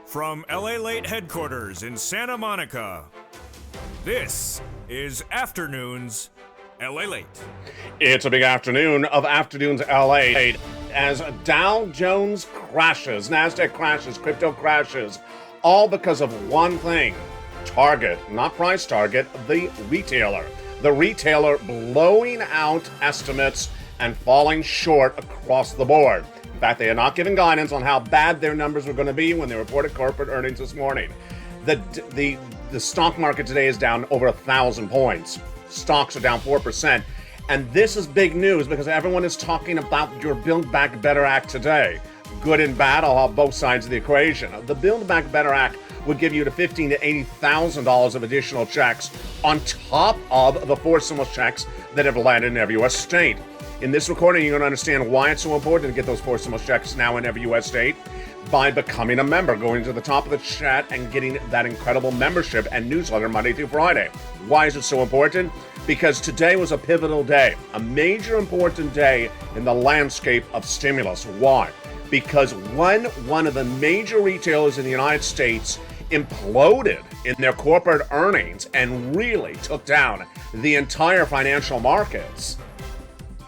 From LALATE headquarters in Santa Monica, this is Afternoons LALATE. It's a big afternoon of Afternoons LALATE as Dow Jones crashes, NASDAQ crashes, crypto crashes, all because of one thing. Target, not price target, the retailer. The retailer blowing out estimates and falling short across the board. In fact, they are not giving guidance on how bad their numbers were going to be when they reported corporate earnings this morning. The stock market today is down over 1,000 points. Stocks are down 4%. And this is big news because everyone is talking about your Build Back Better Act today. Good and bad, I'll have both sides of the equation. The Build Back Better Act would give you the $15,000 to $80,000 of additional checks on top of the 4 stimulus checks that have landed in every U.S. state. In this recording, you're going to understand why it's so important to get those 4 stimulus checks now in every U.S. state by becoming a member, going to the top of the chat and getting that incredible membership and newsletter Monday through Friday. Why is it so important? Because today was a pivotal day, a major important day in the landscape of stimulus. Why? Because one of the major retailers in the United States imploded in their corporate earnings and really took down the entire financial markets.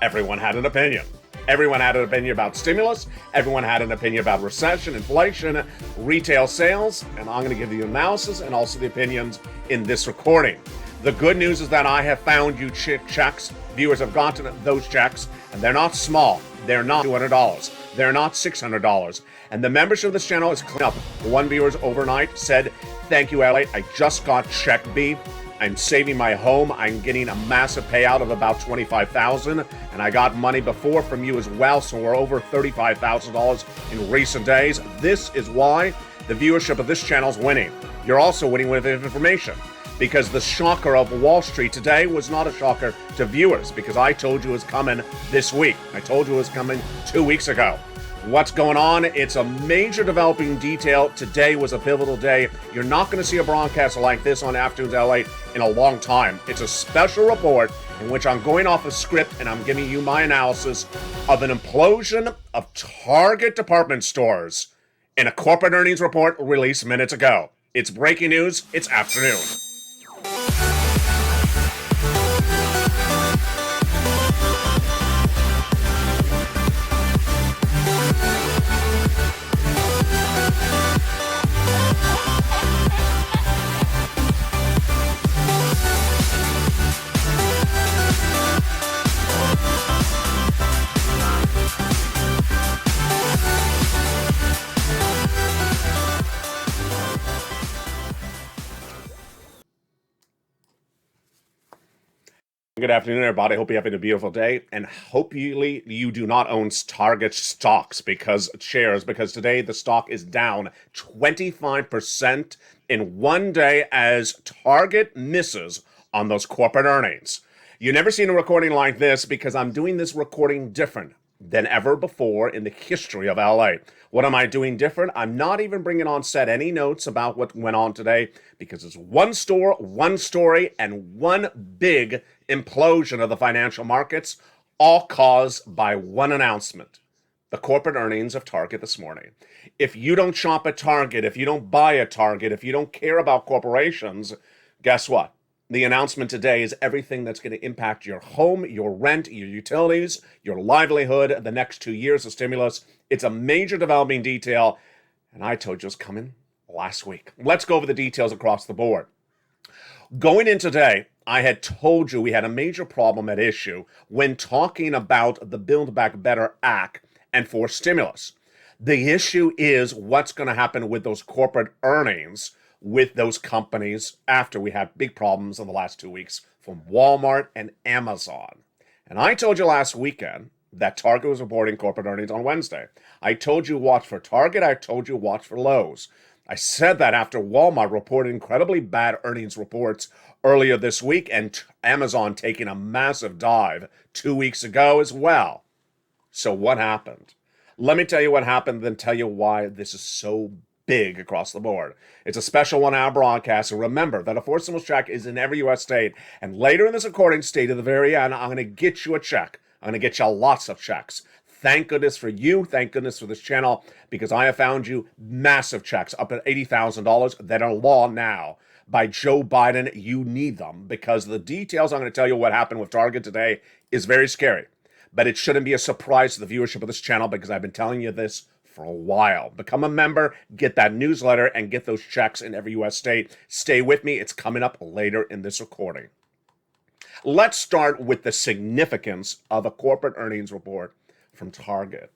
Everyone had an opinion. Everyone had an opinion about stimulus. Everyone had an opinion about recession, inflation, retail sales. And I'm going to give the analysis and also the opinions in this recording. The good news is that I have found you checks. Viewers have gotten those checks, and they're not small. They're not $200. They're not $600. And the membership of this channel is clean up. One viewer overnight said, "Thank you, LA. I just got check B. I'm saving my home. I'm getting a massive payout of about $25,000, and I got money before from you as well, so we're over $35,000 in recent days. This is why the viewership of this channel is winning. You're also winning with information, because the shocker of Wall Street today was not a shocker to viewers, because I told you it was coming this week. I told you it was coming 2 weeks ago. What's going on? It's a major developing detail. Today was a pivotal day. You're not going to see a broadcast like this on Afternoons LA in a long time. It's a special report in which I'm going off a script and I'm giving you my analysis of an implosion of Target department stores in a corporate earnings report released minutes ago. It's breaking news. It's afternoon. Good afternoon, everybody. Hope you're having a beautiful day, and hopefully you do not own Target stocks because today the stock is down 25% in one day as Target misses on those corporate earnings. You've never seen a recording like this because I'm doing this recording different than ever before in the history of LA. What am I doing different? I'm not even bringing on set any notes about what went on today because it's one store, one story, and one big implosion of the financial markets, all caused by one announcement: the corporate earnings of Target this morning. If you don't shop at Target, if you don't buy at Target, if you don't care about corporations, guess what? The announcement today is everything that's going to impact your home, your rent, your utilities, your livelihood, the next 2 years of stimulus. It's a major developing detail, and I told you it was coming last week. Let's go over the details across the board. Going in today, I had told you we had a major problem at issue when talking about the Build Back Better Act and for stimulus. The issue is what's going to happen with those corporate earnings with those companies after we had big problems in the last 2 weeks from Walmart and Amazon. And I told you last weekend that Target was reporting corporate earnings on Wednesday. I told you watch for Target. I told you watch for Lowe's. I said that after Walmart reported incredibly bad earnings reports earlier this week and Amazon taking a massive dive 2 weeks ago as well. So what happened? Let me tell you what happened, then tell you why this is so big across the board. It's a special 1 hour broadcast. So remember that a 4 stimulus check is in every U.S. state. And later in this recording, state at the very end, I'm going to get you a check. I'm going to get you lots of checks. Thank goodness for you. Thank goodness for this channel, because I have found you massive checks up at $80,000 that are law now by Joe Biden. You need them, because the details I'm going to tell you what happened with Target today is very scary. But it shouldn't be a surprise to the viewership of this channel, because I've been telling you this for a while. Become a member, get that newsletter, and get those checks in every U.S. state. Stay with me. It's coming up later in this recording. Let's start with the significance of a corporate earnings report from Target.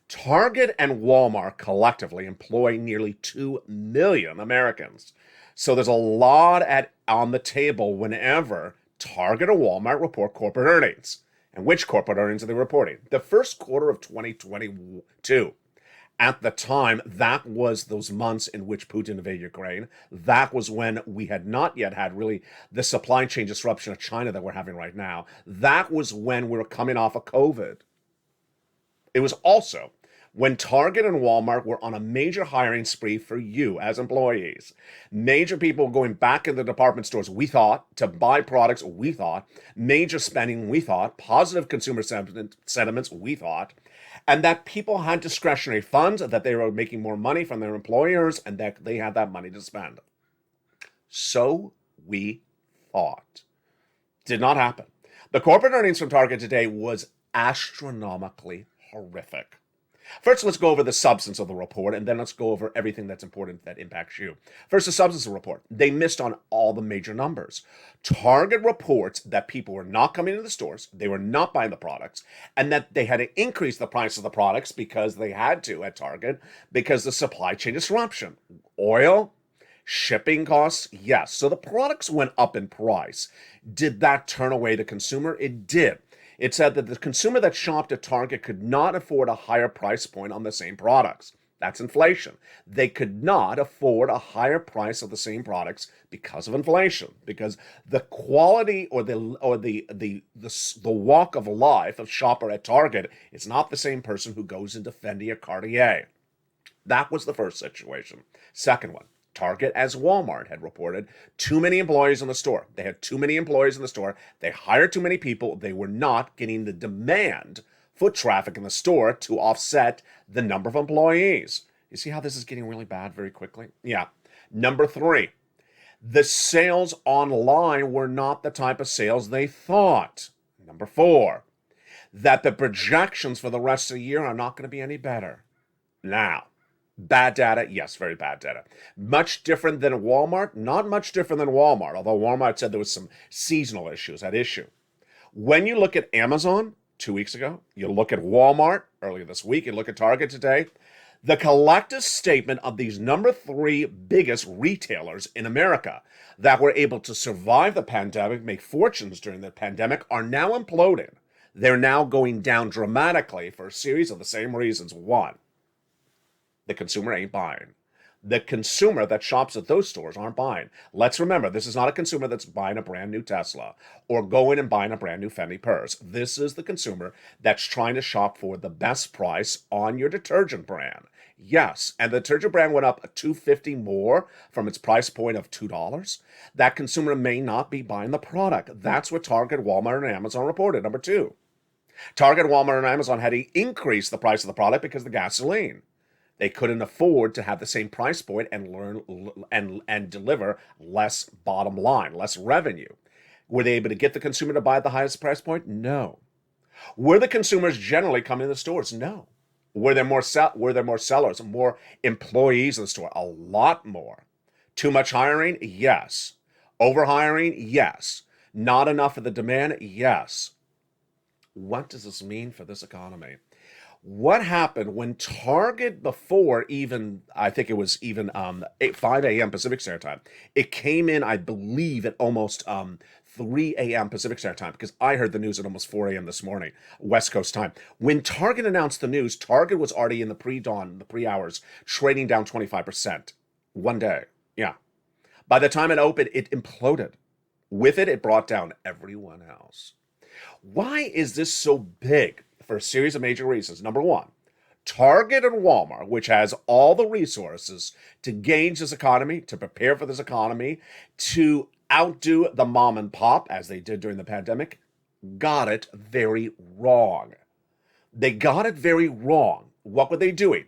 Target and Walmart collectively employ nearly 2 million Americans. So there's a lot on the table whenever Target or Walmart report corporate earnings. And which corporate earnings are they reporting? The first quarter of 2022. At the time, that was those months in which Putin invaded Ukraine. That was when we had not yet had really the supply chain disruption of China that we're having right now. That was when we were coming off of COVID. It was also when Target and Walmart were on a major hiring spree for you as employees. Major people going back in the department stores, we thought, to buy products, we thought. Major spending, we thought. Positive consumer sentiments, we thought. And that people had discretionary funds, that they were making more money from their employers, and that they had that money to spend. So we thought. Did not happen. The corporate earnings from Target today was astronomically horrific. First, let's go over the substance of the report, and then let's go over everything that's important that impacts you. First, the substance of the report. They missed on all the major numbers. Target reports that people were not coming to the stores, they were not buying the products, and that they had to increase the price of the products because they had to at Target because the supply chain disruption. Oil, shipping costs, yes. So the products went up in price. Did that turn away the consumer? It did. It said that the consumer that shopped at Target could not afford a higher price point on the same products. That's inflation. They could not afford a higher price of the same products because of inflation, because the quality or the walk of life of shopper at Target is not the same person who goes into Fendi or Cartier. That was the first situation. Second one. Target, as Walmart had reported, too many employees in the store. They had too many employees in the store. They hired too many people. They were not getting the demand, foot traffic in the store to offset the number of employees. You see how this is getting really bad very quickly? Yeah. Number three, the sales online were not the type of sales they thought. Number four, that the projections for the rest of the year are not going to be any better. Now, bad data? Yes, very bad data. Much different than Walmart? Not much different than Walmart, although Walmart said there was some seasonal issues at issue. When you look at Amazon 2 weeks ago, you look at Walmart earlier this week, you look at Target today, the collective statement of these number three biggest retailers in America that were able to survive the pandemic, make fortunes during the pandemic, are now imploding. They're now going down dramatically for a series of the same reasons. One, the consumer ain't buying. The consumer that shops at those stores aren't buying. Let's remember, this is not a consumer that's buying a brand new Tesla or going and buying a brand new Fendi purse. This is the consumer that's trying to shop for the best price on your detergent brand. Yes, and the detergent brand went up $2.50 more from its price point of $2. That consumer may not be buying the product. That's what Target, Walmart, and Amazon reported. Number two, Target, Walmart, and Amazon had to increase the price of the product because of the gasoline. They couldn't afford to have the same price point and deliver less bottom line, less revenue. Were they able to get the consumer to buy at the highest price point? No. Were the consumers generally coming to the stores? No. Were there more sellers, more employees in the store? A lot more. Too much hiring? Yes. Overhiring? Yes. Not enough of the demand? Yes. What does this mean for this economy? What happened when Target, before even, I think it was even 5 a.m. Pacific Standard Time, it came in, I believe, at almost 3 a.m. Pacific Standard Time, because I heard the news at almost 4 a.m. this morning, West Coast time. When Target announced the news, Target was already in the pre-dawn, the pre-hours, trading down 25%. One day. Yeah. By the time it opened, it imploded. With it, it brought down everyone else. Why is this so big? For a series of major reasons. Number one, Target and Walmart, which has all the resources to gauge this economy, to prepare for this economy, to outdo the mom and pop, as they did during the pandemic, got it very wrong. They got it very wrong. What were they doing?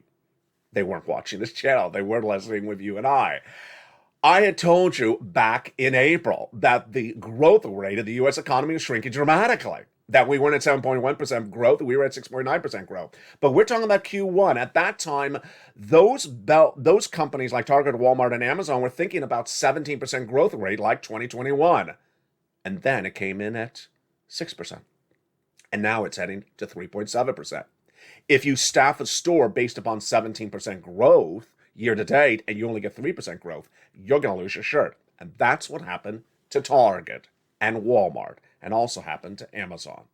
They weren't watching this channel. They weren't listening with you and I. I had told you back in April that the growth rate of the U.S. economy was shrinking dramatically, that we weren't at 7.1% growth, we were at 6.9% growth. But we're talking about Q1. At that time, those companies like Target, Walmart, and Amazon were thinking about 17% growth rate like 2021. And then it came in at 6%. And now it's heading to 3.7%. If you staff a store based upon 17% growth year to date and you only get 3% growth, you're going to lose your shirt. And that's what happened to Target and Walmart, and also happened to Amazon.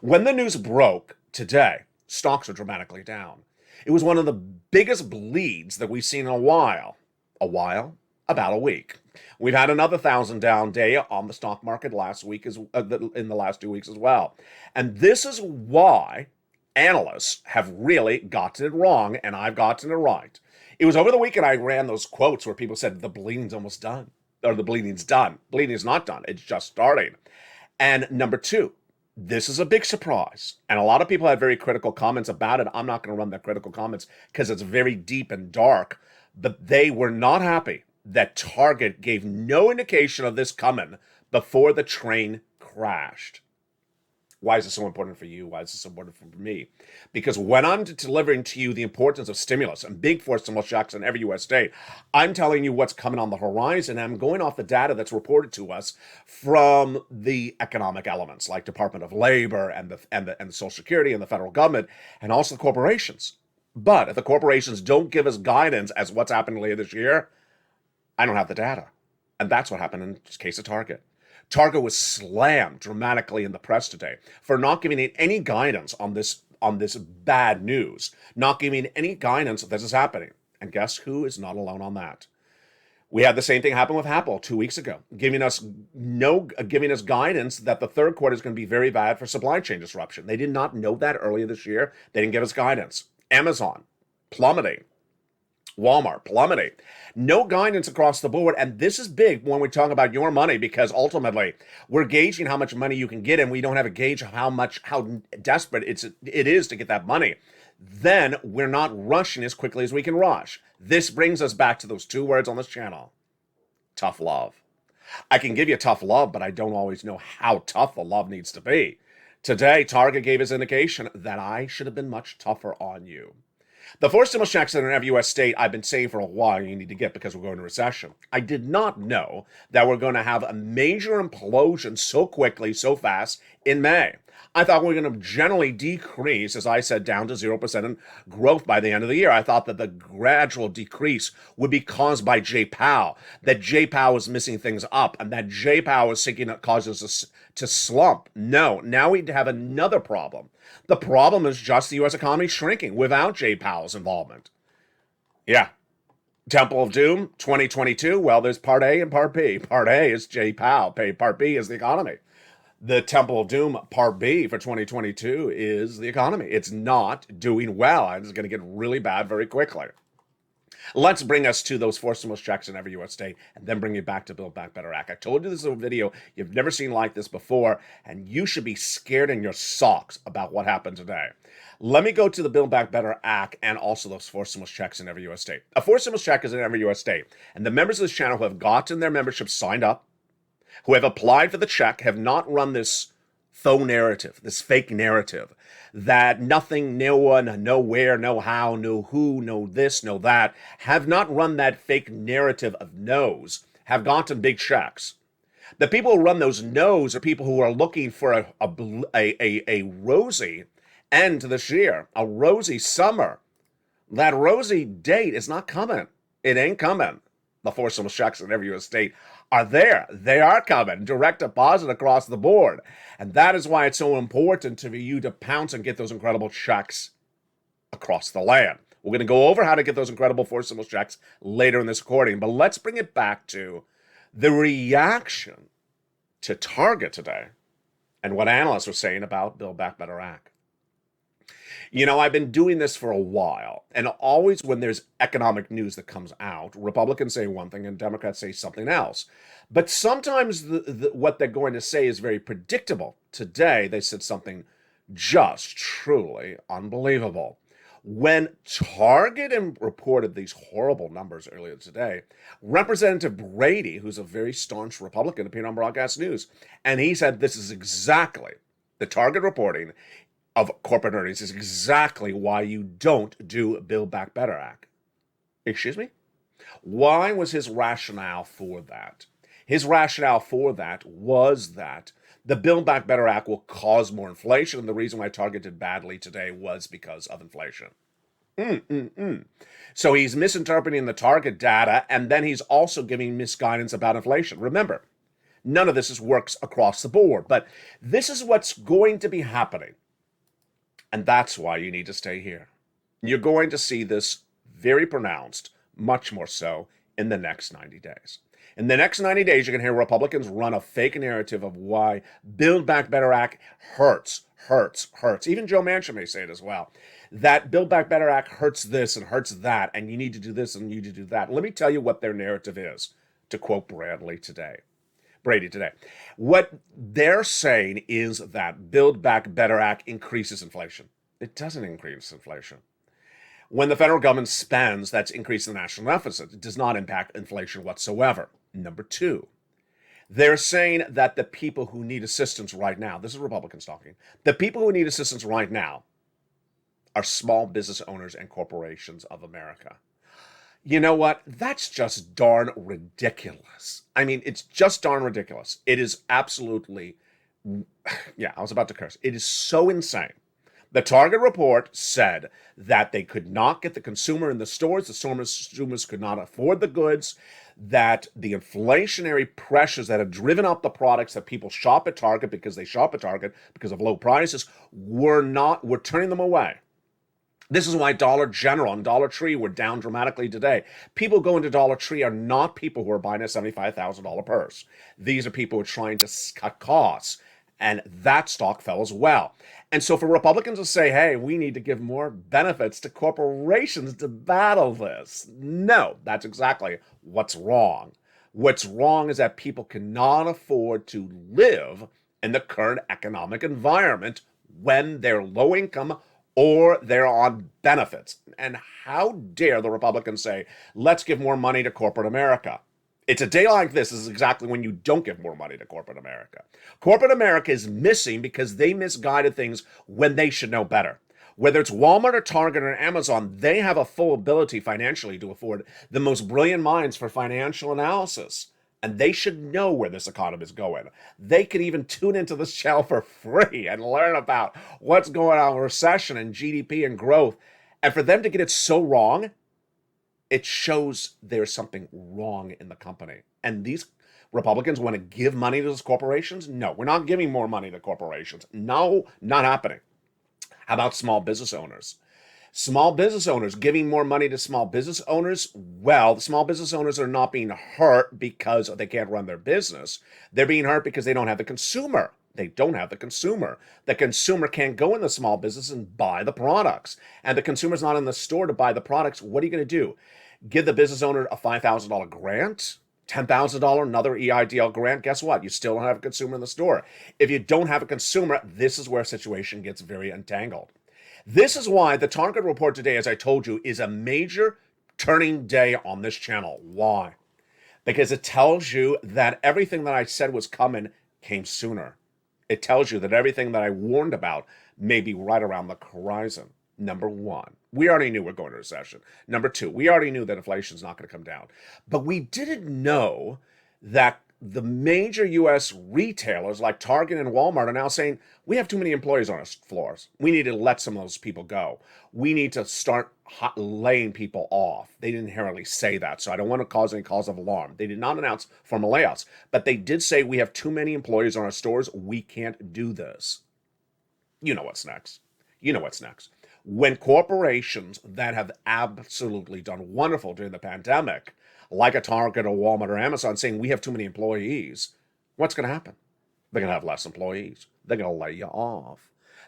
When the news broke today, stocks were dramatically down. It was one of the biggest bleeds that we've seen in a while. A while? About a week. We've had another 1,000 down day on the stock market last week, in the last 2 weeks as well. And this is why analysts have really gotten it wrong, and I've gotten it right. It was over the weekend I ran those quotes where people said the bleeding's almost done, or the bleeding's done. Bleeding is not done. It's just starting. And number two, this is a big surprise. And a lot of people had very critical comments about it. I'm not going to run their critical comments because it's very deep and dark. But they were not happy that Target gave no indication of this coming before the train crashed. Why is this so important for you? Why is this so important for me? Because when I'm delivering to you the importance of stimulus and big force stimulus checks in every U.S. state, I'm telling you what's coming on the horizon. And I'm going off the data that's reported to us from the economic elements like Department of Labor and the Social Security and the federal government and also the corporations. But if the corporations don't give us guidance as what's happening later this year, I don't have the data. And that's what happened in the case of Target. Target was slammed dramatically in the press today for not giving it any guidance on this bad news, not giving any guidance that this is happening. And guess who is not alone on that? We had the same thing happen with Apple 2 weeks ago, giving us guidance that the third quarter is going to be very bad for supply chain disruption. They did not know that earlier this year. They didn't give us guidance. Amazon plummeting. Walmart plummeting. No guidance across the board. And this is big when we talk about your money, because ultimately we're gauging how much money you can get, and we don't have a gauge of how desperate it is to get that money. Then we're not rushing as quickly as we can rush. This brings us back to those two words on this channel: tough love. I can give you tough love, but I don't always know how tough the love needs to be. Today, Target gave us indication that I should have been much tougher on you. The four stimulus checks in every U.S. state, I've been saying for a while you need to get because we're going to recession. I did not know that we're going to have a major implosion so quickly, so fast in May. I thought we were going to generally decrease, as I said, down to 0% in growth by the end of the year. I thought that the gradual decrease would be caused by Jay Powell, that Jay Powell was missing things up, and that Jay Powell was thinking it causes us to slump. No, now we have another problem. The problem is just the U.S. economy shrinking without Jay Powell's involvement. Yeah. Temple of Doom 2022. Well, there's part A and part B. Part A is Jay Powell. Part B is the economy. The Temple of Doom part B for 2022 is the economy. It's not doing well, and it's going to get really bad very quickly. Let's bring us to those four stimulus checks in every U.S. state, and then bring you back to Build Back Better Act. I told you this is a video you've never seen like this before, and you should be scared in your socks about what happened today. Let me go to the Build Back Better Act and also those four stimulus checks in every U.S. state. A four stimulus check is in every U.S. state, and the members of this channel who have gotten their membership signed up, who have applied for the check, have not run this faux narrative, this fake narrative, that nothing, no one, nowhere, no how, no who, no this, no that, have not run that fake narrative of no's, have gotten big checks. The people who run those no's are people who are looking for a rosy end to this year, a rosy summer. That rosy date is not coming. It ain't coming. The four stimulus checks in every U.S. state are there. They are coming. Direct deposit across the board. And that is why it's so important for you to pounce and get those incredible checks across the land. We're going to go over how to get those incredible four stimulus checks later in this recording. But let's bring it back to the reaction to Target today and what analysts are saying about Build Back Better Act. You know, I've been doing this for a while, and always when there's economic news that comes out, Republicans say one thing and Democrats say something else. But sometimes what they're going to say is very predictable. Today, they said something Just truly unbelievable. When Target reported these horrible numbers earlier today, Representative Brady, who's a very staunch Republican, appeared on broadcast news, and he said this is exactly the Target reporting of corporate earnings is exactly why you don't do Build Back Better Act. Excuse me? Why was his rationale for that? His rationale for that was that the Build Back Better Act will cause more inflation, and the reason why Target did badly today was because of inflation. So he's misinterpreting the Target data, and then he's also giving misguidance about inflation. Remember, none of this works across the board, but this is what's going to be happening. And that's why you need to stay here. You're going to see this very pronounced, much more so, in the next 90 days. In the next 90 days, you're going to hear Republicans run a fake narrative of why Build Back Better Act hurts. Even Joe Manchin may say it as well. That Build Back Better Act hurts this and hurts that, and you need to do this and you need to do that. Let me tell you what their narrative is, to quote Brady today. What they're saying is that Build Back Better Act increases inflation. It doesn't increase inflation. When the federal government spends, that's increasing the national deficit. It does not impact inflation whatsoever. Number two, they're saying that the people who need assistance right now, this is Republicans talking, the people who need assistance right now are small business owners and corporations of America. You know what? That's just darn ridiculous. I mean, it's just darn ridiculous. It is absolutely, yeah, I was about to curse. It is so insane. The Target report said that they could not get the consumer in the stores, the consumers could not afford the goods, that the inflationary pressures that have driven up the products that people shop at Target because they shop at Target because of low prices were turning them away. This is why Dollar General and Dollar Tree were down dramatically today. People going to Dollar Tree are not people who are buying a $75,000 purse. These are people who are trying to cut costs, and that stock fell as well. And so for Republicans to say, hey, we need to give more benefits to corporations to battle this, no, that's exactly what's wrong. What's wrong is that people cannot afford to live in the current economic environment when they're low income or they're on benefits. And how dare the Republicans say, let's give more money to corporate America? It's a day like this is exactly when you don't give more money to corporate America. Corporate America is missing because they misguided things when they should know better. Whether it's Walmart or Target or Amazon, they have a full ability financially to afford the most brilliant minds for financial analysis. And they should know where this economy is going. They could even tune into this channel for free and learn about what's going on with recession and GDP and growth. And for them to get it so wrong, it shows there's something wrong in the company. And these Republicans want to give money to those corporations? No, we're not giving more money to corporations. No, not happening. How about small business owners? Small business owners, giving more money to small business owners? Well, the small business owners are not being hurt because they can't run their business. They're being hurt because they don't have the consumer. They don't have the consumer. The consumer can't go in the small business and buy the products. And the consumer's not in the store to buy the products. What are you going to do? Give the business owner a $5,000 grant? $10,000, another EIDL grant? Guess what? You still don't have a consumer in the store. If you don't have a consumer, this is where a situation gets very entangled. This is why the Target report today, as I told you, is a major turning day on this channel. Why? Because it tells you that everything that I said was coming came sooner. It tells you that everything that I warned about may be right around the horizon. Number one, we already knew we're going to recession. Number two, we already knew that inflation is not going to come down. But we didn't know that the major U.S. retailers like Target and Walmart are now saying, we have too many employees on our floors. We need to let some of those people go. We need to start laying people off. They didn't inherently say that, so I don't want to cause any cause of alarm. They did not announce formal layoffs, but they did say we have too many employees on our stores. We can't do this. You know what's next. You know what's next. When corporations that have absolutely done wonderful during the pandemic, like a Target or Walmart or Amazon, saying we have too many employees, what's going to happen? They're going to have less employees. They're going to lay you off.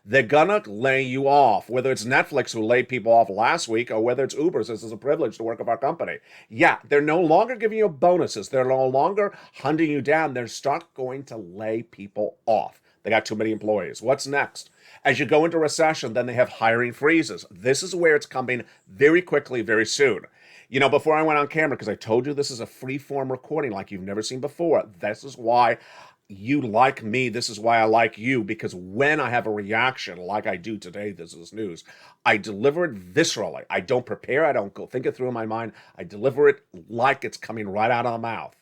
They're going to lay you off, whether it's Netflix who laid people off last week or whether it's Uber says it's a privilege to work with our company. Yeah, they're no longer giving you bonuses. They're no longer hunting you down. They're start going to lay people off. They got too many employees. What's next? As you go into recession, then they have hiring freezes. This is where it's coming very quickly, very soon. You know, before I went on camera, because I told you this is a free-form recording like you've never seen before. This is why you like me. This is why I like you, because when I have a reaction like I do today, this is news, I deliver it viscerally. I don't prepare. I don't go think it through in my mind. I deliver it like it's coming right out of the mouth.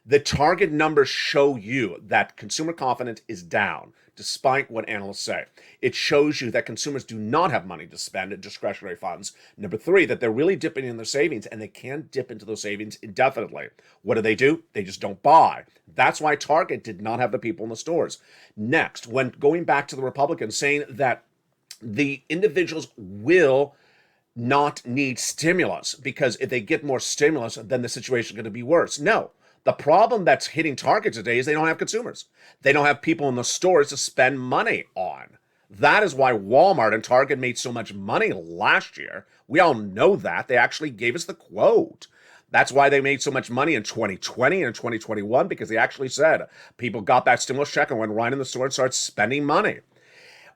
The target numbers show you that consumer confidence is down, despite what analysts say. It shows you that consumers do not have money to spend in discretionary funds. Number three, that they're really dipping in their savings, and they can't dip into those savings indefinitely. What do? They just don't buy. That's why Target did not have the people in the stores. Next, when going back to the Republicans saying that the individuals will not need stimulus, because if they get more stimulus, then the situation is going to be worse. No. The problem that's hitting Target today is they don't have consumers. They don't have people in the stores to spend money on. That is why Walmart and Target made so much money last year. We all know that. They actually gave us the quote. That's why they made so much money in 2020 and 2021, because they actually said people got that stimulus check and went right in the store and started spending money.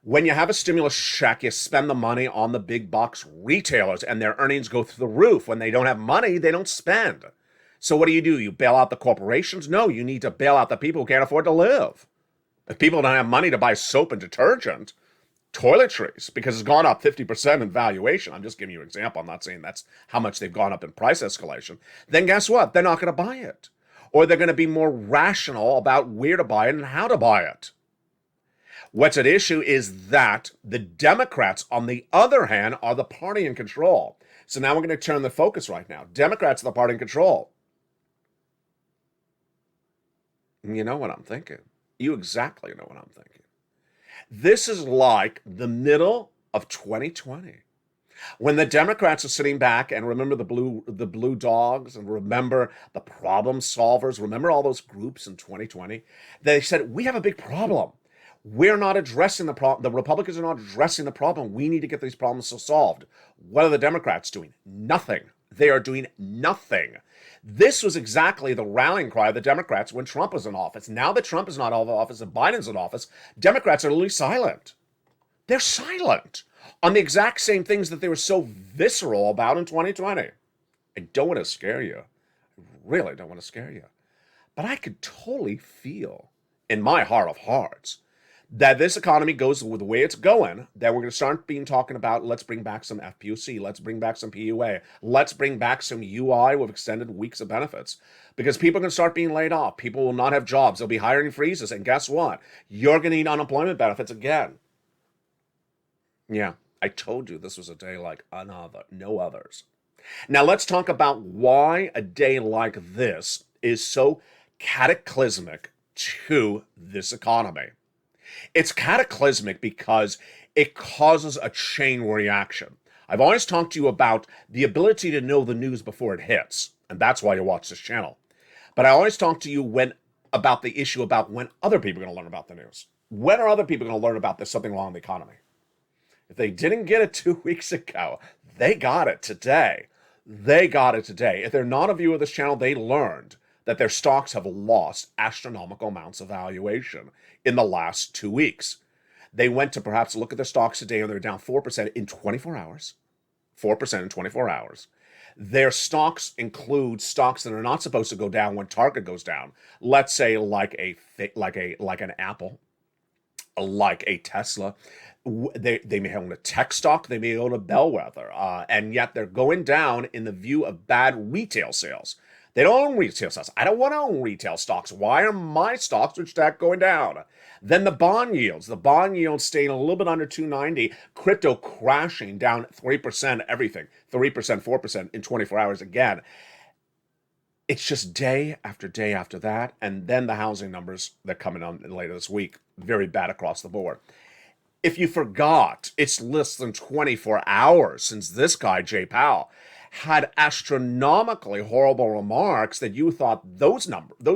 When you have a stimulus check, you spend the money on the big box retailers, and their earnings go through the roof. When they don't have money, they don't spend. So what do? You bail out the corporations? No, you need to bail out the people who can't afford to live. If people don't have money to buy soap and detergent, toiletries, because it's gone up 50% in valuation. I'm just giving you an example. I'm not saying that's how much they've gone up in price escalation. Then guess what? They're not going to buy it. Or they're going to be more rational about where to buy it and how to buy it. What's at issue is that the Democrats, on the other hand, are the party in control. So now we're going to turn the focus right now. Democrats are the party in control. You know what I'm thinking. You exactly know what I'm thinking. This is like the middle of 2020, when the Democrats are sitting back and remember the blue dogs, and remember the problem solvers, remember all those groups in 2020. They said, we have a big problem. We're not addressing the problem. The Republicans are not addressing the problem. We need to get these problems solved. What are the Democrats doing? Nothing. They are doing nothing. This was exactly the rallying cry of the Democrats when Trump was in office. Now that Trump is not in office and Biden's in office, Democrats are literally silent. They're silent on the exact same things that they were so visceral about in 2020. I don't want to scare you. I really don't want to scare you. But I could totally feel in my heart of hearts that this economy goes with the way it's going, that we're going to start talking about, let's bring back some FPUC, let's bring back some PUA, let's bring back some UI with extended weeks of benefits. Because people are going to start being laid off. People will not have jobs. They'll be hiring freezes. And guess what? You're going to need unemployment benefits again. Yeah, I told you this was a day like no others. Now let's talk about why a day like this is so cataclysmic to this economy. It's cataclysmic because it causes a chain reaction. I've always talked to you about the ability to know the news before it hits, and that's why you watch this channel. But I always talk to you about the issue about when other people are going to learn about the news. When are other people going to learn about there's something wrong in the economy? If they didn't get it 2 weeks ago, they got it today. They got it today. If they're not a viewer of this channel, they learned that their stocks have lost astronomical amounts of valuation in the last 2 weeks. They went to perhaps look at their stocks today, and they're down 4% in 24 hours. 4% in 24 hours. Their stocks include stocks that are not supposed to go down when Target goes down. Let's say like an Apple, like a Tesla. They may own a tech stock, they may own a bellwether, and yet they're going down in the view of bad retail sales. They don't own retail stocks. I don't want to own retail stocks. Why are my stocks with stack going down? Then the bond yields. The bond yields staying a little bit under 290. Crypto crashing down 3%, everything. 3%, 4% in 24 hours again. It's just day after day after that. And then the housing numbers that are coming on later this week, very bad across the board. If you forgot, it's less than 24 hours since this guy, Jay Powell, had astronomically horrible remarks that you thought those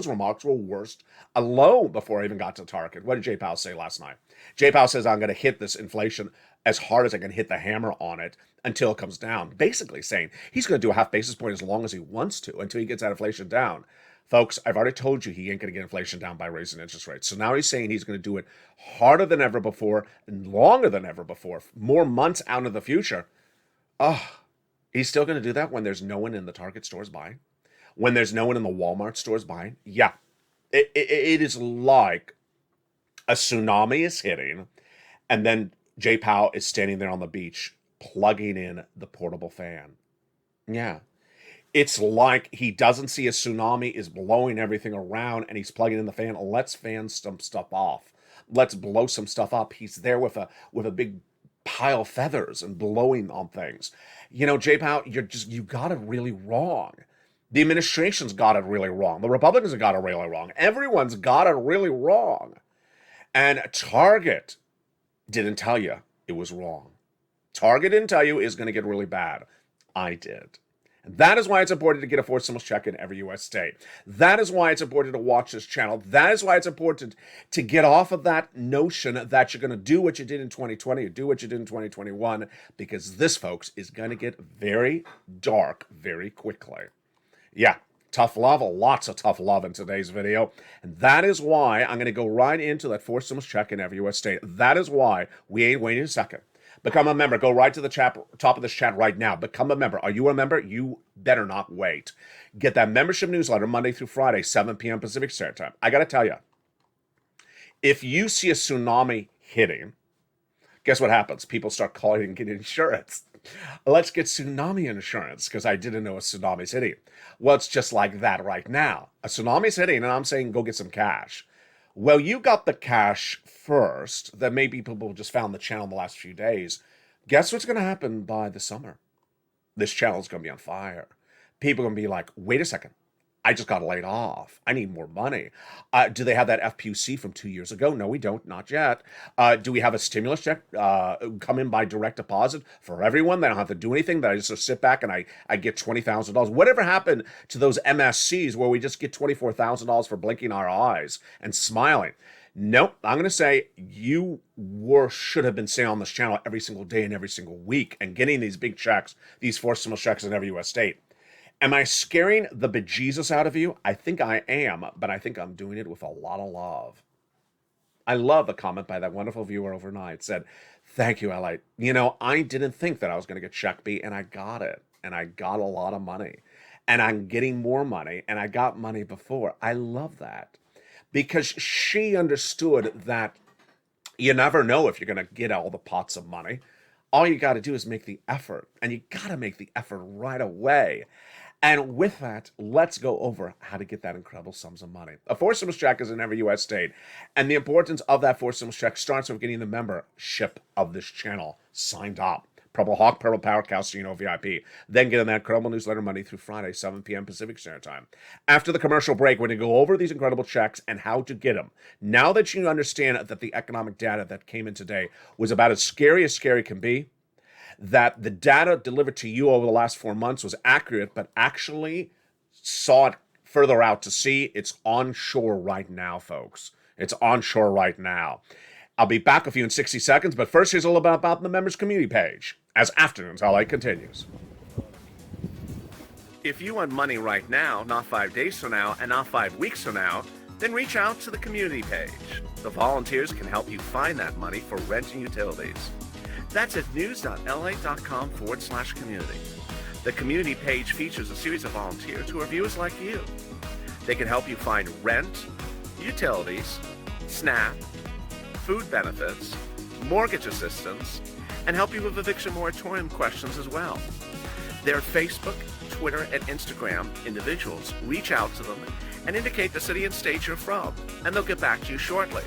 remarks were worst alone before I even got to Target. What did Jay Powell say last night? Jay Powell says, I'm going to hit this inflation as hard as I can hit the hammer on it until it comes down. Basically saying he's going to do a half basis point as long as he wants to until he gets that inflation down. Folks, I've already told you he ain't going to get inflation down by raising interest rates. So now he's saying he's going to do it harder than ever before and longer than ever before, more months out in the future. He's still going to do that when there's no one in the Target stores buying, when there's no one in the Walmart stores buying. Yeah, it is like a tsunami is hitting, and then Jay Powell is standing there on the beach plugging in the portable fan. Yeah. It's like he doesn't see a tsunami is blowing everything around and he's plugging in the fan. Let's fan some stuff off. Let's blow some stuff up. He's there with a big pile of feathers and blowing on things. You know, Jay Powell, you got it really wrong. The administration's got it really wrong. The Republicans have got it really wrong. Everyone's got it really wrong. And Target didn't tell you it was wrong. Target didn't tell you it was going to get really bad. I did. That is why it's important to get a fourth stimulus check in every U.S. state. That is why it's important to watch this channel. That is why it's important to get off of that notion that you're going to do what you did in 2020 or do what you did in 2021, because this, folks, is going to get very dark very quickly. Yeah, tough love, lots of tough love in today's video. And that is why I'm going to go right into that fourth stimulus check in every U.S. state. That is why we ain't waiting a second. Become a member. Go right to the top of this chat right now. Become a member. Are you a member? You better not wait. Get that membership newsletter Monday through Friday, 7 p.m. Pacific Standard Time. I got to tell you, if you see a tsunami hitting, guess what happens? People start calling and getting insurance. Let's get tsunami insurance because I didn't know a tsunami's hitting. Well, it's just like that right now. A tsunami's hitting, and I'm saying go get some cash. Well, you got the cash first. Then maybe people just found the channel in the last few days. Guess what's going to happen by the summer? This channel's going to be on fire. People are going to be like, wait a second. I just got laid off. I need more money. Do they have that FPC from 2 years ago? No, we don't. Not yet. Do we have a stimulus check come in by direct deposit for everyone? They don't have to do anything. That I just sit back and I get $20,000. Whatever happened to those MSCs where we just get $24,000 for blinking our eyes and smiling? Nope. I'm going to say you should have been staying on this channel every single day and every single week and getting these big checks, these fourth stimulus checks in every U.S. state. Am I scaring the bejesus out of you? I think I am, but I think I'm doing it with a lot of love. I love the comment by that wonderful viewer overnight. Said, thank you, LA. You know, I didn't think that I was going to get Check B, and I got it. And I got a lot of money. And I'm getting more money, and I got money before. I love that. Because she understood that you never know if you're going to get all the pots of money. All you got to do is make the effort. And you got to make the effort right away. And with that, let's go over how to get that incredible sums of money. A fourth stimulus check is in every U.S. state. And the importance of that fourth stimulus check starts with getting the membership of this channel signed up. Purple Hawk, Purple Power, Calcino VIP. Then get in that incredible newsletter Monday through Friday, 7 p.m. Pacific Standard Time. After the commercial break, we're going to go over these incredible checks and how to get them. Now that you understand that the economic data that came in today was about as scary can be, that the data delivered to you over the last 4 months was accurate, but actually saw it further out to sea. It's onshore right now, folks. It's onshore right now. I'll be back with you in 60 seconds, but first here's a little bit about the members community page as Afternoons LA continues. If you want money right now, not 5 days from now, and not 5 weeks from now, then reach out to the community page. The volunteers can help you find that money for rent and utilities. That's at news.la.com/community. The community page features a series of volunteers who are viewers like you. They can help you find rent, utilities, SNAP, food benefits, mortgage assistance, and help you with eviction moratorium questions as well. Their Facebook, Twitter, and Instagram individuals reach out to them and indicate the city and state you're from, and they'll get back to you shortly.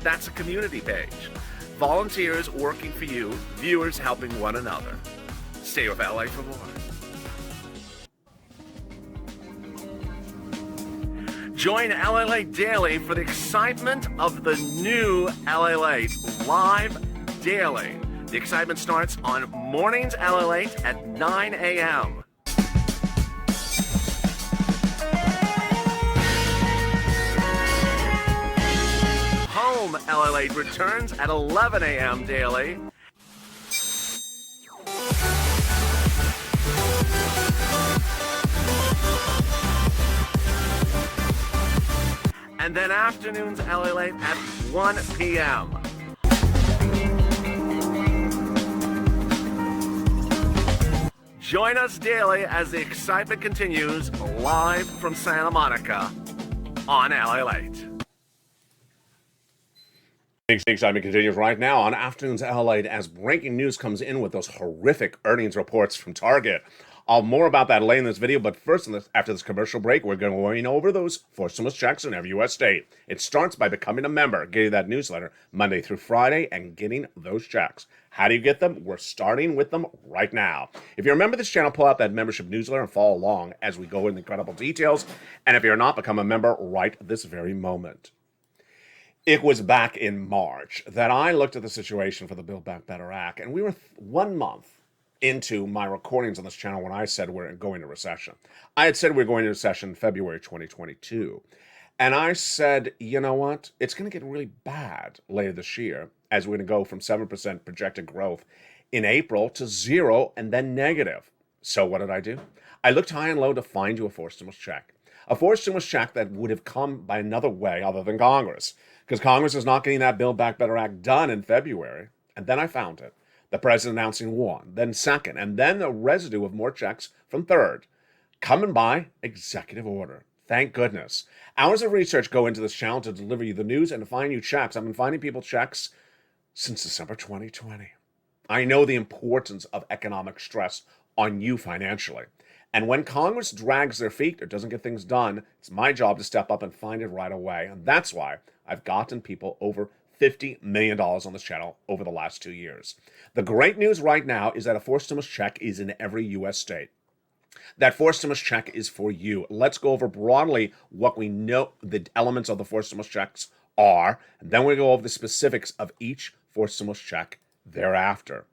That's a community page. Volunteers working for you, viewers helping one another. Stay with LA for more. Join LALATE Daily for the excitement of the new LALATE live daily. The excitement starts on mornings LALATE at 9 a.m. Home LALATE returns at 11 a.m. daily. and then afternoons LA Late at 1 p.m. Join us daily as the excitement continues live from Santa Monica on LA Late. The excitement continues right now on Afternoons LA as breaking news comes in with those horrific earnings reports from Target. More about that later in this video, but first, after this commercial break, we're going over those four stimulus checks in every U.S. state. It starts by becoming a member, getting that newsletter Monday through Friday, and getting those checks. How do you get them? We're starting with them right now. If you're a member of this channel, pull out that membership newsletter and follow along as we go into incredible details. And if you're not, become a member right this very moment. It was back in March that I looked at the situation for the Build Back Better Act, and we were 1 month into my recordings on this channel when I said we're going to recession. I had said we were going into recession in February 2022. And I said, you know what? It's going to get really bad later this year as we're going to go from 7% projected growth in April to 0 and then negative. So what did I do? I looked high and low to find you a forced stimulus check. A forced stimulus check that would have come by another way other than Congress. Because Congress is not getting that Build Back Better Act done in February. And then I found it. The president announcing one, then second, and then a residue of more checks from third. Coming by executive order. Thank goodness. Hours of research go into this channel to deliver you the news and to find you checks. I've been finding people checks since December 2020. I know the importance of economic stress on you financially. And when Congress drags their feet or doesn't get things done, it's my job to step up and find it right away. And that's why I've gotten people over $50 million on this channel over the last 2 years. The great news right now is that a forced stimulus check is in every U.S. state. That forced stimulus check is for you. Let's go over broadly what we know the elements of the forced stimulus checks are, and then we go over the specifics of each forced stimulus check thereafter.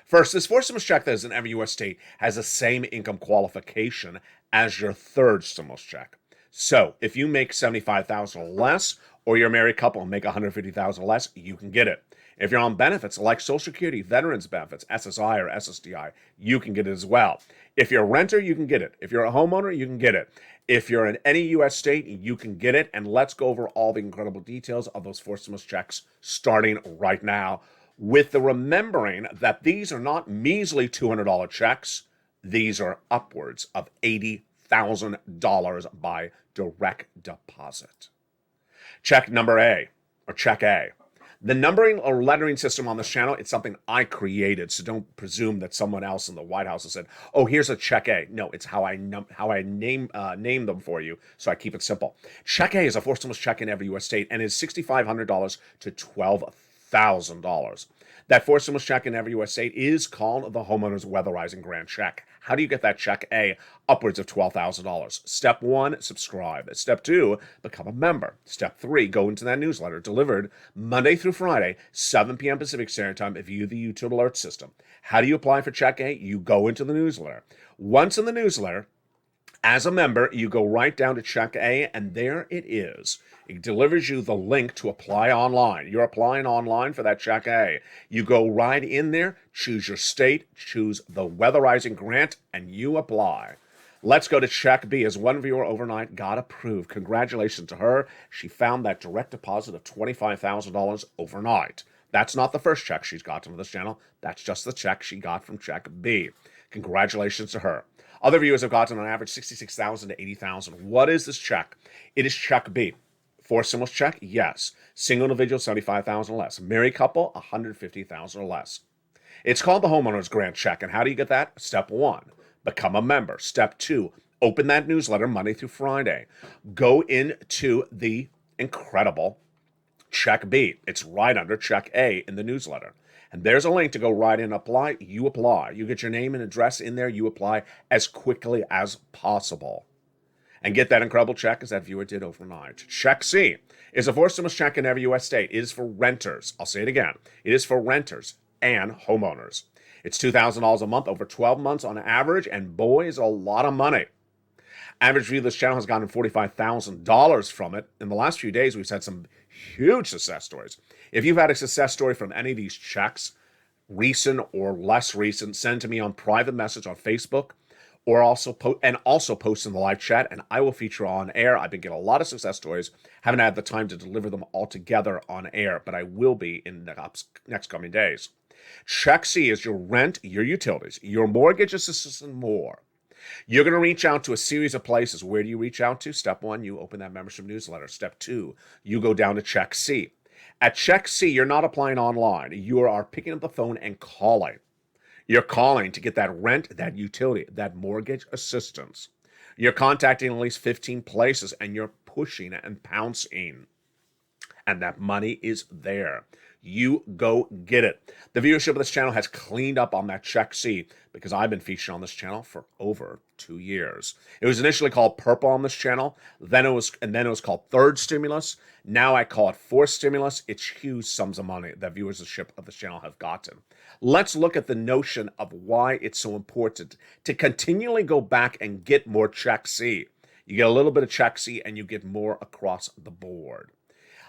First, this forced stimulus check that is in every U.S. state has the same income qualification as your third stimulus check. So if you make $75,000 or less, or you're a married couple and make $150,000 less, you can get it. If you're on benefits like Social Security, Veterans Benefits, SSI or SSDI, you can get it as well. If you're a renter, you can get it. If you're a homeowner, you can get it. If you're in any U.S. state, you can get it. And let's go over all the incredible details of those forced stimulus checks starting right now, with the remembering that these are not measly $200 checks. These are upwards of $80,000 by direct deposit. Check number A, or check A. The numbering or lettering system on this channel, it's something I created, so don't presume that someone else in the White House has said, oh, here's a check A. No, it's how I name them for you, so I keep it simple. Check A is a forced stimulus check in every U.S. state and is $6,500 to $12,000. That forced stimulus check in every U.S. state is called the Homeowners Weatherizing Grant Check. How do you get that check A? Upwards of $12,000. Step 1, subscribe. Step 2, become a member. Step 3, go into that newsletter delivered Monday through Friday, 7 p.m. Pacific Standard Time via the YouTube alert system. How do you apply for check A? You go into the newsletter. Once in the newsletter, as a member, you go right down to check A, and there it is. It delivers you the link to apply online. You're applying online for that check A. You go right in there, choose your state, choose the weatherizing grant, and you apply. Let's go to check B, as one viewer overnight got approved. Congratulations to her. She found that direct deposit of $25,000 overnight. That's not the first check she's gotten from this channel. That's just the check she got from check B. Congratulations to her. Other viewers have gotten on average $66,000 to $80,000. What is this check? It is check B. Forced stimulus check? Yes. Single individual, $75,000 or less. Married couple, $150,000 or less. It's called the Homeowners Grant Check. And how do you get that? Step 1, become a member. Step 2, open that newsletter Monday through Friday. Go into the incredible check B. It's right under check A in the newsletter. And there's a link to go right in and apply. You apply. You get your name and address in there. You apply as quickly as possible. And get that incredible check as that viewer did overnight. Check C is a forced stimulus check in every U.S. state. It is for renters. I'll say it again. It is for renters and homeowners. It's $2,000 a month over 12 months on average, and boy, is a lot of money. Average view of this channel has gotten $45,000 from it. In the last few days, we've had some huge success stories. If you've had a success story from any of these checks, recent or less recent, send it to me on private message on Facebook or also post in the live chat, and I will feature on air. I've been getting a lot of success stories. Haven't had the time to deliver them all together on air, but I will be in the next coming days. Check C is your rent, your utilities, your mortgage assistance, and more. You're going to reach out to a series of places. Where do you reach out to? Step 1, you open that membership newsletter. Step 2, you go down to Check C. At Check C, you're not applying online. You are picking up the phone and calling. You're calling to get that rent, that utility, that mortgage assistance. You're contacting at least 15 places, and you're pushing and pouncing. And that money is there. You go get it. The viewership of this channel has cleaned up on that Check C because I've been featured on this channel for over 2 years. It was initially called Purple on this channel, then it was called Third Stimulus. Now I call it Fourth Stimulus. It's huge sums of money that viewership of this channel have gotten. Let's look at the notion of why it's so important to continually go back and get more Check C. You get a little bit of Check C and you get more across the board.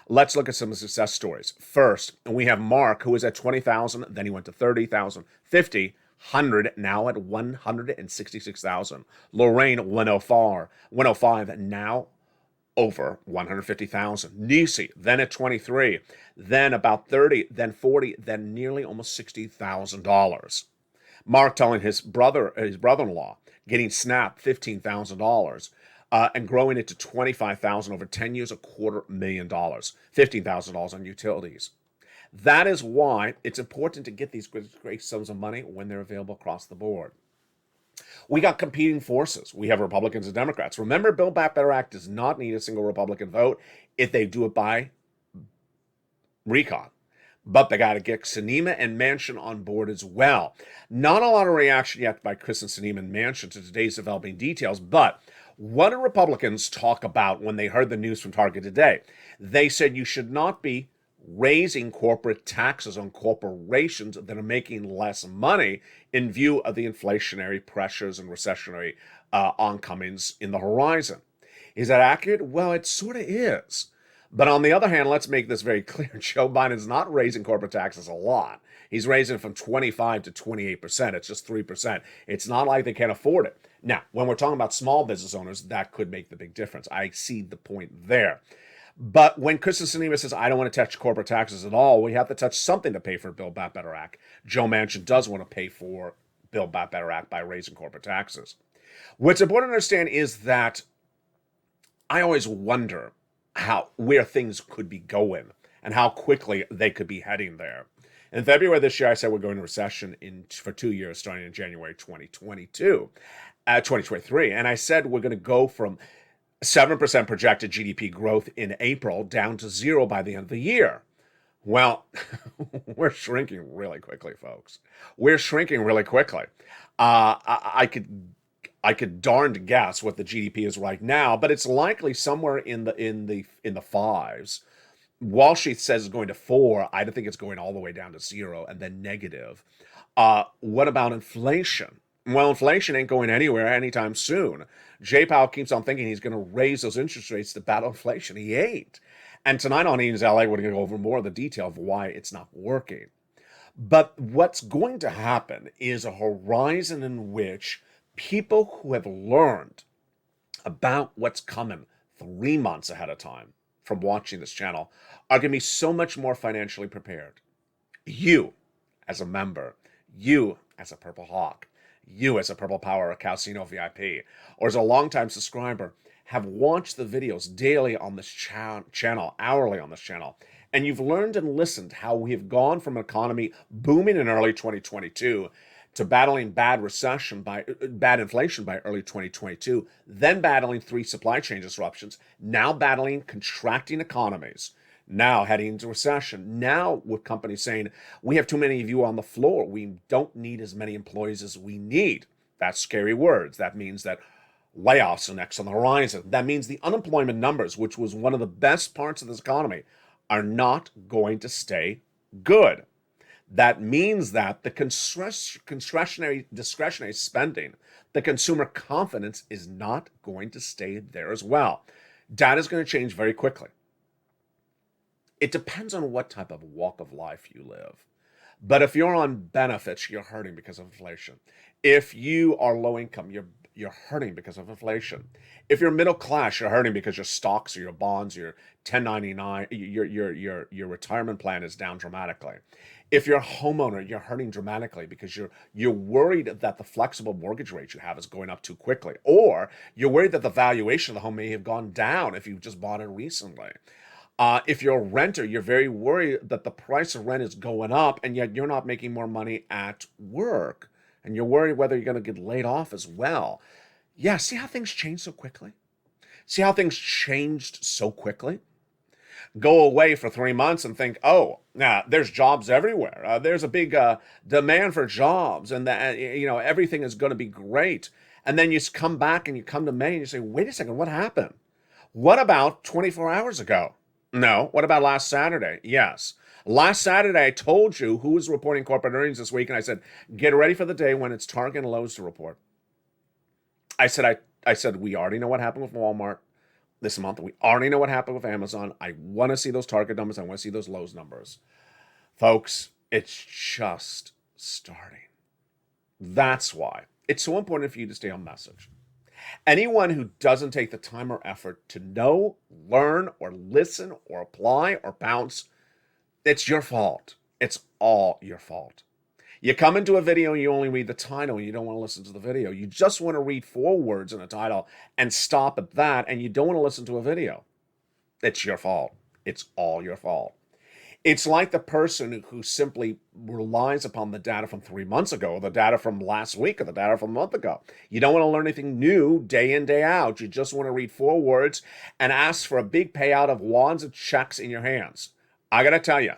Let's look at some success stories. First, we have Mark, who was at 20,000, then he went to 30,000, 50, 100, now at 166,000. Lorraine, 105, now over 150,000. Nisi, then at 23, then about 30, then 40, then nearly almost $60,000. Mark telling his brother-in-law, getting Snap $15,000. And growing it to 25,000 over 10 years, $250,000, $15,000 on utilities. That is why it's important to get these great sums of money when they're available across the board. We got competing forces. We have Republicans and Democrats. Remember, Build Back Better Act does not need a single Republican vote if they do it by recon. But they got to get Sinema and Manchin on board as well. Not a lot of reaction yet by Chris and Sinema and Manchin to today's developing details, but what do Republicans talk about when they heard the news from Target today? They said you should not be raising corporate taxes on corporations that are making less money in view of the inflationary pressures and recessionary oncomings in the horizon. Is that accurate? Well, it sort of is. But on the other hand, let's make this very clear. Joe Biden's not raising corporate taxes a lot. He's raising it from 25 to 28%. It's just 3%. It's not like they can't afford it. Now, when we're talking about small business owners, that could make the big difference. I see the point there. But when Kristen Sinema says, I don't want to touch corporate taxes at all, we have to touch something to pay for Build Back Better Act. Joe Manchin does want to pay for Build Back Better Act by raising corporate taxes. What's important to understand is that I always wonder where things could be going and how quickly they could be heading there. In February this year, I said we're going into recession for 2 years, starting in January 2023. And I said we're going to go from 7% projected GDP growth in April down to 0 by the end of the year. Well, we're shrinking really quickly, folks. We're shrinking really quickly. I could darned guess what the GDP is right now, but it's likely somewhere in the fives. Wall Street says it's going to 4. I don't think it's going all the way down to 0 and then negative. What about inflation? Well, inflation ain't going anywhere anytime soon. Jay Powell keeps on thinking he's going to raise those interest rates to battle inflation. He ain't. And tonight on Ian's LA, we're going to go over more of the detail of why it's not working. But what's going to happen is a horizon in which people who have learned about what's coming 3 months ahead of time from watching this channel are going to be so much more financially prepared. You, as a member, you, as a Purple Hawk, you, as a Purple Power or Calcino VIP, or as a longtime subscriber, have watched the videos daily on this channel, hourly on this channel, and you've learned and listened how we have gone from an economy booming in early 2022 to battling bad inflation by early 2022, then battling 3 supply chain disruptions, now battling contracting economies, now heading into recession, now with companies saying, we have too many of you on the floor. We don't need as many employees as we need. That's scary words. That means that layoffs are next on the horizon. That means the unemployment numbers, which was one of the best parts of this economy, are not going to stay good. That means that the discretionary spending, the consumer confidence is not going to stay there as well. Data is going to change very quickly. It depends on what type of walk of life you live. But if you're on benefits, you're hurting because of inflation. If you are low income, you're hurting because of inflation. If you're middle class, you're hurting because your stocks or your bonds, your 1099, your retirement plan is down dramatically. If you're a homeowner, you're hurting dramatically because you're worried that the flexible mortgage rate you have is going up too quickly, or you're worried that the valuation of the home may have gone down if you've just bought it recently. If you're a renter, you're very worried that the price of rent is going up, and yet you're not making more money at work, and you're worried whether you're going to get laid off as well. Yeah, see how things change so quickly? See how things changed so quickly? Go away for 3 months and think, oh, nah, there's jobs everywhere. There's a big demand for jobs, and that everything is going to be great. And then you come back and you come to May and you say, wait a second, what happened? What about 24 hours ago? No. What about last Saturday? Yes. Last Saturday, I told you who was reporting corporate earnings this week, and I said, get ready for the day when it's Target and Lowe's to report. I said, we already know what happened with Walmart this month. We already know what happened with Amazon. I want to see those Target numbers. I want to see those Lowe's numbers. Folks, it's just starting. That's why it's so important for you to stay on message. Anyone who doesn't take the time or effort to know, learn, or listen, or apply, or bounce, it's your fault. It's all your fault. You come into a video and you only read the title and you don't want to listen to the video. You just want to read 4 words in a title and stop at that, and you don't want to listen to a video. It's your fault. It's all your fault. It's like the person who simply relies upon the data from 3 months ago, or the data from last week, or the data from a month ago. You don't want to learn anything new day in, day out. You just want to read 4 words and ask for a big payout of wads of checks in your hands. I got to tell you,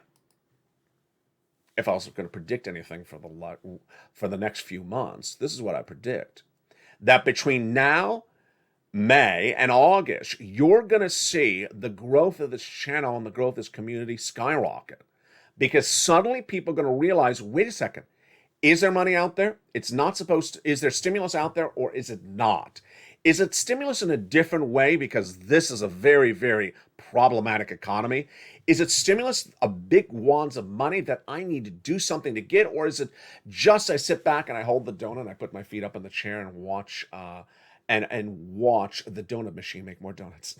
if I was going to predict anything for the next few months, this is what I predict. That between now, May, and August, you're going to see the growth of this channel and the growth of this community skyrocket. Because suddenly people are going to realize, wait a second, is there money out there? It's not supposed to. Is there stimulus out there, or is it not? Is it stimulus in a different way because this is a very, very problematic economy? Is it stimulus, a big wads of money that I need to do something to get? Or is it just I sit back and I hold the donut and I put my feet up in the chair and watch watch the donut machine make more donuts?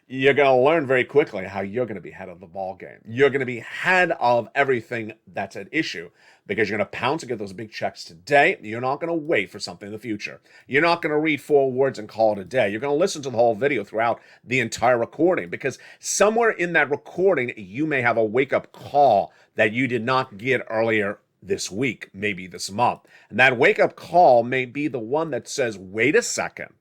You're going to learn very quickly how you're going to be head of the ball game. You're going to be head of everything that's at issue because you're going to pounce and get those big checks today. You're not going to wait for something in the future. You're not going to read 4 words and call it a day. You're going to listen to the whole video throughout the entire recording, because somewhere in that recording, you may have a wake-up call that you did not get earlier this week, maybe this month. And that wake-up call may be the one that says, wait a second,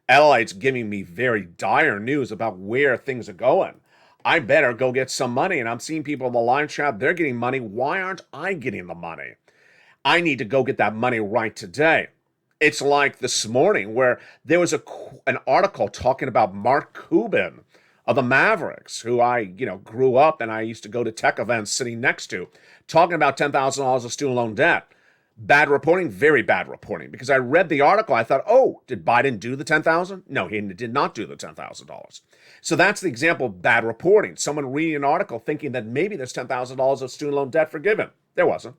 LALATE's giving me very dire news about where things are going. I better go get some money. And I'm seeing people in the live chat, they're getting money. Why aren't I getting the money? I need to go get that money right today. It's like this morning where there was an article talking about Mark Cuban of the Mavericks, who I grew up and I used to go to tech events sitting next to, talking about $10,000 of student loan debt. Bad reporting, very bad reporting, because I read the article. I thought, oh, did Biden do the $10,000? No, he did not do the $10,000. So that's the example of bad reporting. Someone reading an article thinking that maybe there's $10,000 of student loan debt forgiven. There wasn't.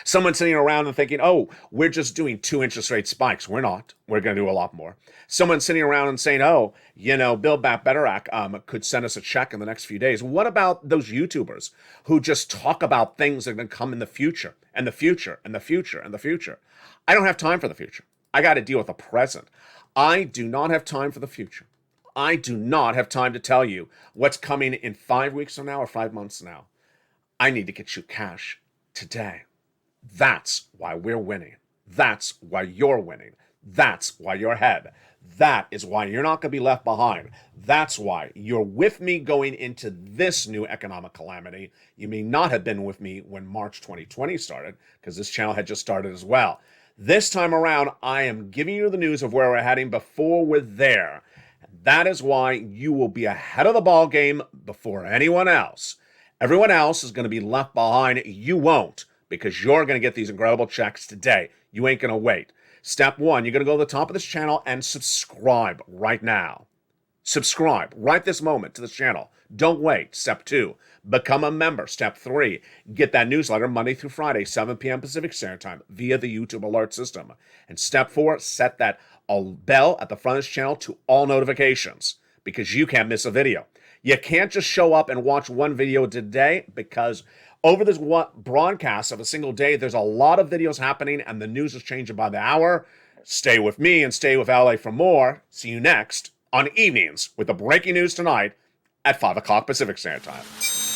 Someone sitting around and thinking, oh, we're just doing 2 interest rate spikes. We're not. We're going to do a lot more. Someone sitting around and saying, oh, Build Back Better Act could send us a check in the next few days. What about those YouTubers who just talk about things that are going to come in the future and the future and the future and the future? I don't have time for the future. I got to deal with the present. I do not have time for the future. I do not have time to tell you what's coming in 5 weeks from now or 5 months from now. I need to get you cash today. That's why we're winning. That's why you're winning. That's why you're ahead. That is why you're not going to be left behind. That's why you're with me going into this new economic calamity. You may not have been with me when March 2020 started, because this channel had just started as well. This time around, I am giving you the news of where we're heading before we're there. That is why you will be ahead of the ball game before anyone else. Everyone else is going to be left behind. You won't, because you're going to get these incredible checks today. You ain't going to wait. Step 1, you're going to go to the top of this channel and subscribe right now. Subscribe right this moment to this channel. Don't wait. Step 2, become a member. Step 3, get that newsletter Monday through Friday, 7 p.m. Pacific Standard Time via the YouTube alert system. And step 4, set that bell at the front of this channel to all notifications because you can't miss a video. You can't just show up and watch one video today because over this broadcast of a single day, there's a lot of videos happening and the news is changing by the hour. Stay with me and stay with LA for more. See you next on Evenings with the breaking news tonight at 5 o'clock Pacific Standard Time.